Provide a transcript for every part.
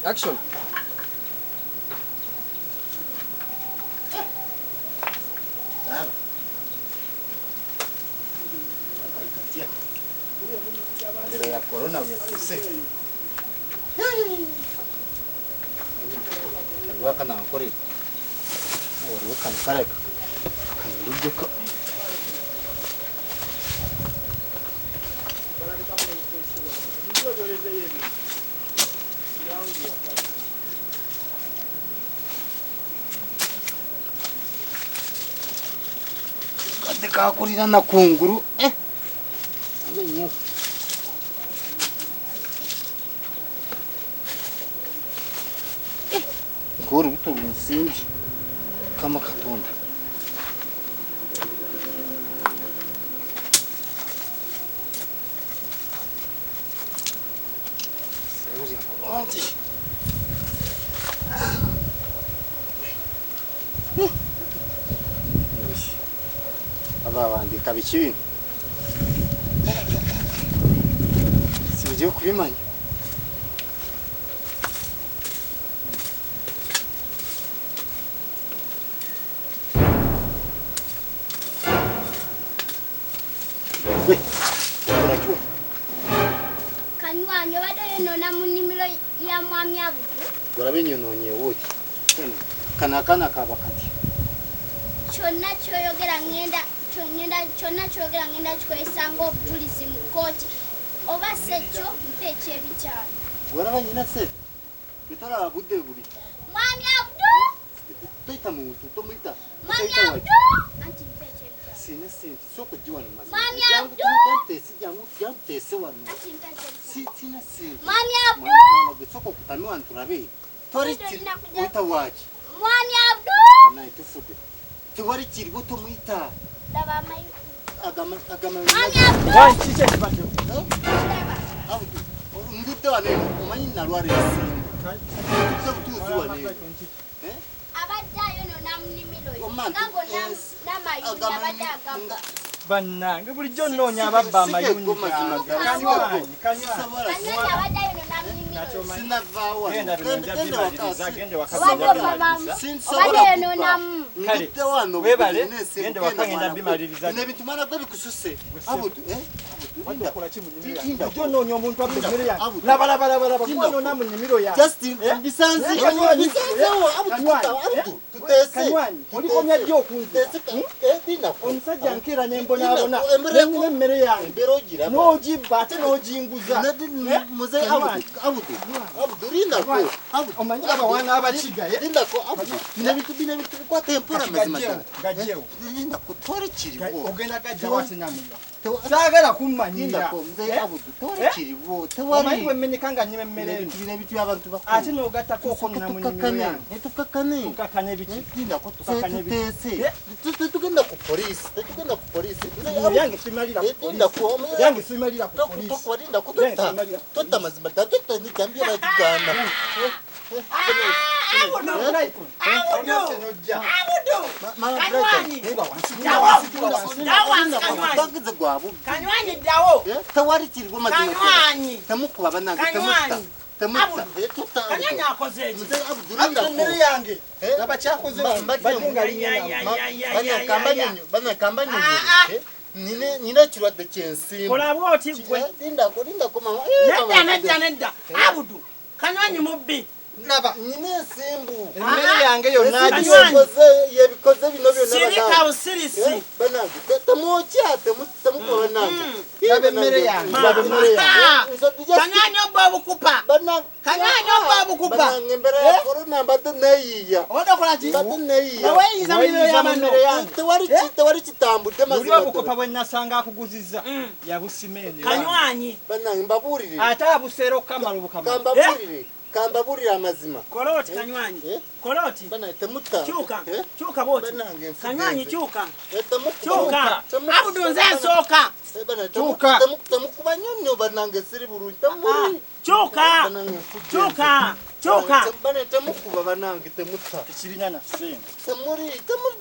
Action. Ya corona uyafise. Waka na kore. Waka na kareka. Kanduduka. Kade kurira na kunguru amenyo nguru buto nsimbi kama katonda abandika biki sibyo kubimanya Kanywanyi bade nona munimiro ya mwami Abdu urabinyononye wote kana kabakati chonna choyogera ngenda chikwesanga obujulizi mu koti oba secho mpeche ebichano warabanye na se bitara Abudde buli mwami Abdu toita muntu tomita mwami Abdu anti mpeche ebichano sina senti soko jiwa ni mazi mwami Abdu jamtese wanu anti mpeche sina senti mwami Abdu mwana soko kutamiwa nturabe tori wita wachi mwami Abdu na itufude tiwari kirigo tomita daba mai agama mwami Abdu wanchiche kibate Abdu ngute wane umanyi nalware so tuzu wane abajjayo nona munimiro nango na Mayuni abajagamba bannange bulijjo nnoonya ababba Mayuni Kanywanyi abajjayo nona munimiro sinavawa gende abajjayo nona ngute wano webale gende wakagenda bimaliriza nebitumana gwe bikususe Abdu wadokola ki mu nnimiro yange bulijjo nnoonya omuntu abba ennimiro yange labalabala nona mu nnimiro yange Justin bisanzi Abdu Kanywanyi olikomya jjo okunzita omusajja nkeera nembonabona nenyina emmere yange n'ogibba ate n'oginguza Abdu lindako omanyi abawana abakiga lindako Abdu bino bintu bikwata empora mazima gajjewo lindako tori kiriwo ogenda gajja watinamula saagala kummanyira lindako mzee Abdu tori kiriwo tewali omanyi bwemenyeka nga nyima emmere bino bintu abantu bakulu ate n'ogattako okonna mu nnimiro yange tukakane biki lindako tutese tugenda ku polisi yange simalira yange simalira ku polisi lindako tota mazima tota nijambia bakigana Kanywanyi dawo tewali kiriwo mazima temukuba banange Kanywanyi akoze eki emmere yange abakyakoze banakamba nyonyo nina ekirwadde kyensimbu kolabwa oti gwe lindako mama nedda Abdu Kanywanyi mubbi naba nyina ensimbu emmere yange yonna yebikoze bino byonna sirika busirisi banange temwokyate temukuba banange laba emmere yange Kanywanyi obba obukupa Kanywanyi obba obukupa banange embera ya korona mbadde neeyiiya odokola ki mbadde neeyiiya weeyiza mu nnimiro y'amano tewali kitambudde buli mazima obukopa bwe nasanga akuguzizza yabusimeeni Kanywanyi banange mbabuulire ate abuseera okukamala obukamala kambabuulire amazima koloti Kanywanyi koloti banange temutta kyuka bwoti banange Kanywanyi kyuka temutta Abdu nze nsooka Chuka. Temukuba nnyo bannange siri bulungi. Temuli. Chuka. Bana temukuba bannange temutta. Ekirinyana senga. Temuli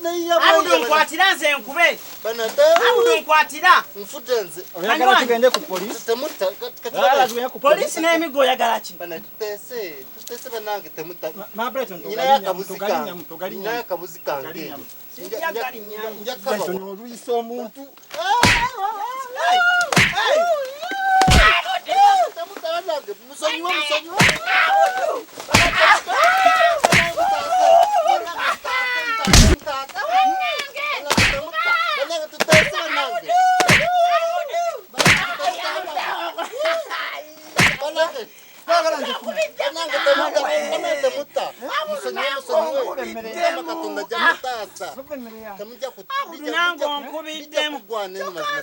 neya Abdu nkwatira nze nkube. Bana Abdu nkwatira. Nfutenze. Oyagala tugende ku police? Temutta. Oyagala tugende ku Polisi n'emigo oyagala ki? Bana tutese bannange temutta. Mabreton Nyina yakabuzi kange. Njagala oluyisa omuntu. Nango nkubiddemu.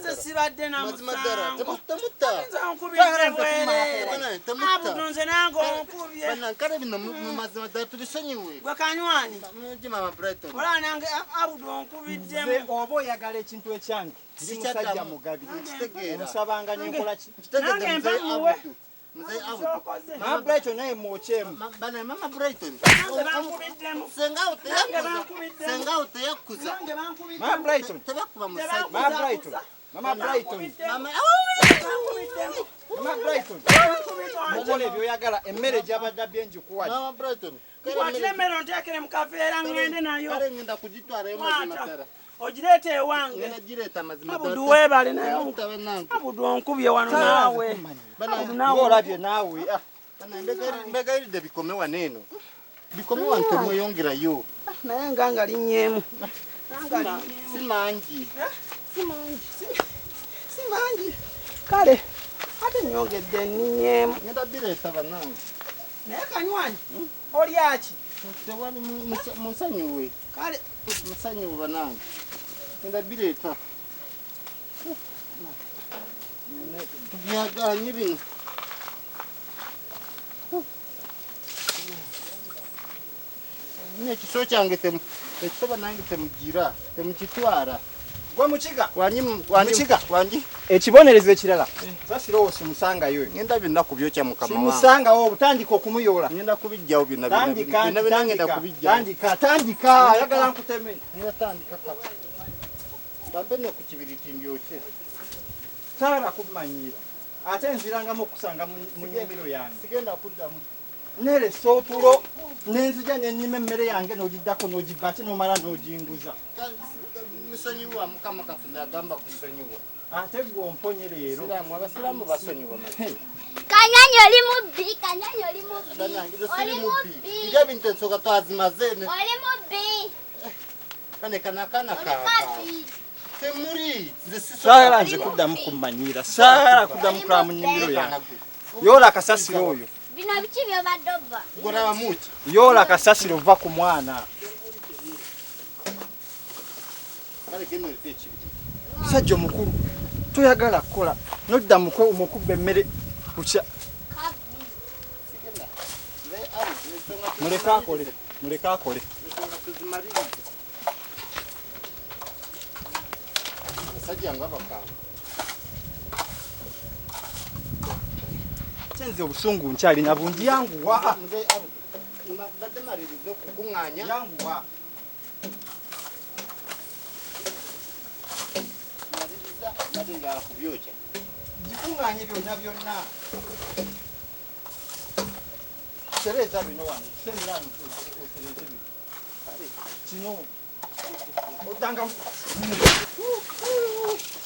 Nze sibadde na musango. Abdu nze nango nkubye. Gwe Kanywanyi. Olaba nange Abdu nkubiddemu. Nze oba oyagala ekintu ekyange ndi musajja mugabi onsabanga nenkola ki? Nange mpamuwe. Mabreton naye mwokyemu. Mama Brighton. Nange bankubiddemu. Senga uteyakuza. Mabreton. Tebakuba musajja. Mabreton. Mama Brighton. Mama Brighton. Mukola ebyoyagala emmere gyabadde byenji kuwali. Mama Brighton. Kwatira emmere onteekere mu kaveera ngende nayo. Kale ngenda kugitwala emazimatara. Ogireete ewange. Ngenda gireta amazimatara. Abdu weebale nayo. Utabanange. Abdu onkubye wano naawe. Olabye naawe. Mbegayiridde bikome waneeno. Bikome wante mweyongerayo. Naye nga linnyeemu. Simangi. Simangi. Kale ate nyongedde nninyeemu. Ngenda bireeta bannange. Naye Kanywanyi olya ki? Tewali musanyuwe. Kale Musanyuwe bannange. Ngenda bireeta. Tubyaganye bino. Nekiso kyange ekisoba nange temugira temukitwara. Gwe mukiga. Mukiga wangi Ekibonerezo ekirala. Sasiro osimusangayo. ngenda binna kubyokya mukama wange. Simusangawo obutandika okumuyola. Ngenda kubijjawo bina ngenda kubijjawo. Tandika ayagala nkuteme. Ngenda tandika kapa. Bambe ne ku kibiriti mbyoke. Saala kumanyira. Ate nzirangamu okusanga mu nyimiro yange. Sigenda kuddamu. Nere sotulo nenzija nenyima emmere yange n'ogiddako n'ogibate n'omala n'ojinguza. Musonyiwa mukama Katonda agamba kusonyiwa. Ate gwe omponye leero. Abasiraamu basonyiwa. Kanywanyi oli mubbi. Oli mubbi. Ibyo bintu ensooka twazimaze. Oli mubbi. Kane kanakana Oli ka. kapi. Temuri. Saala nze kuddamu kumanyira. Saala kuddamu kulaba mu nnyimiro yange. Yoola akasasiro oyo. Bino biki byobadde obba? Goraba muki. Yoola akasasiro va ku mwana. Kale geno ekibi. Sajja mukulu. Toyagala kukola. Nodda mukubbe emmere kukya. Muleka akole. Sajja nga bakaba. Nze obusungu nkyalina bungi yanguwa. Badde maliriza okukuŋŋaanya. Yanguwa. Badde njala kubyokya. Gikuŋŋaanye byonna byonna. Tereza bino wano. Semiramu osereze bino. Kino. Otanga.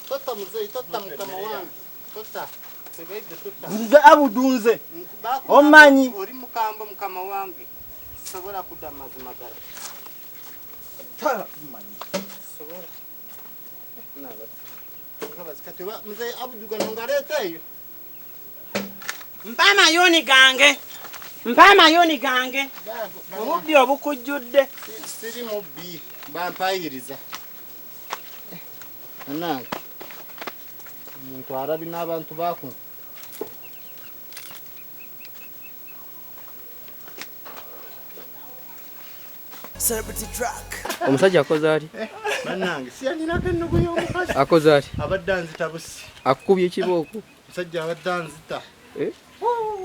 Tota muzeyi, tota mukama wange. Tota. Nze Abdu nze. Omanyi. Oli mukamba mukama wange. Sobola kudda mazima ddala. Tala manyi. Sobola. Kati muzeyi Abdu gano ngaleeteeyo. Mpa amayuni gange. Obubbi obukujjudde. Siri mubbi. Bampayiriza. Nange. Omuntu arabi n'abantu baku. Omusajja akoze ali? Bannange siyanirako ennugu y'omukazi. Akoze ati. Abadde anzita busi. Akubye kibooko. Musajja abadde anzita.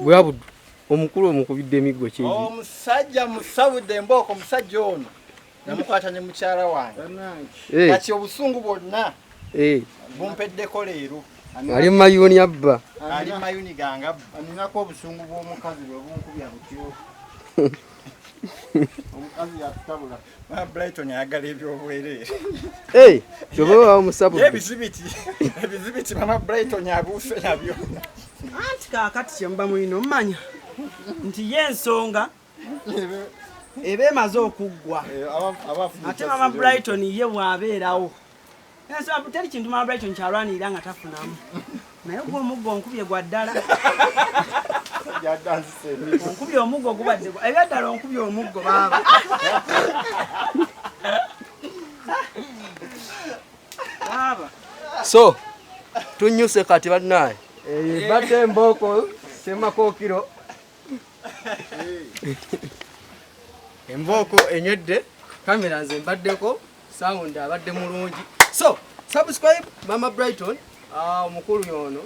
Bwe Abdu omukulu omukubidde emiggo kingi. Omusajja musabudde Embooko omusajja ono. Namukwata ne mukyala wange. Bannange. Kati obusungu bwonna. Bumpeddeko leero. Ali Mayuni abba. Ali Mayuni gange abba. Aninako obusungu bw'omukazi bwe bunkubya butyo. Omukazi yatutabula. Brighton ayagala ebyobwereere. Kyobewa omusabudde. Ebizibiti mama Brighton abuuse nabyo. Anti kaakati kyemba mulino mmanya nti ye ensonga eba emaze okuggwa. Ate mama Brighton ye bw'abeerawo. Ensonga teri kintu mama Brighton kyalwanirira nga tafunamu. Naye gw'omuggo onkubye gwa ddala. Onkubye omuggo gubadde ebyaddala onkubye omuggo baaba. So tunyuse kati bannaye. Badde Embooko Semakookiro. Embooko enywedde kamera nze mbaddeko sound abadde mulungi. So subscribe Mama Brighton omukulu yono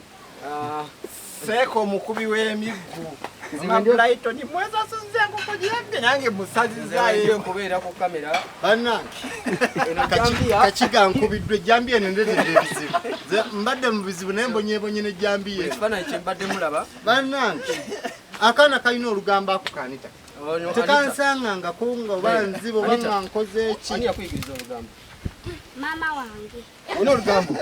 Seeko omukubi w'emiggu. Mama Brighton mweza sunze nkukujyabye nange musazizaayo nkubeera ku kamera. Bannange. Kakiga nkubiddwe jambiya nendetedde ebizibu. Mbadde mu bizibu naye mbonyeebonye ne jambiya. Ekifaananyi kye mbadde mulaba. Bannange. Akaana kalina olugambo akukaanita. Tekansangangako nga banzibo banga nkoze eki. Ani yakuyigiriza olugambo? Mama wange. Olina olugambo?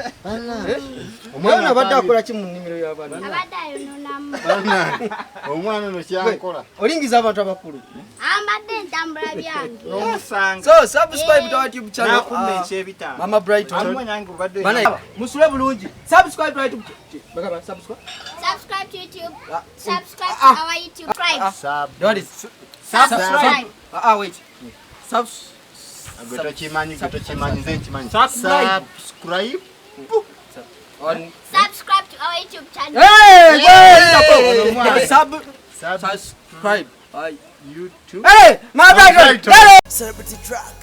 Omwana abadde akola ki mu nnimiro y'abaana? Abadde ayononamu. Omwana ono kyankola. Olingiza abantu abakulu. Ambadde entambula byange. n'omusanga. So subscribe to our YouTube channel. Nakumba ekyebitaano. Mama Brighton. Amwe nange obadde. Bana musule bulungi. Subscribe to our YouTube. Bagaba subscribe. Subscribe to YouTube. Subscribe to our YouTube. What is Subscribe. Wait. Gotokimanyi nze nkimanyi. Subscribe. Subscribe. On Subscribe to our YouTube channel. Subscribe. YouTube. Hey, my Brighton. Celebrity track.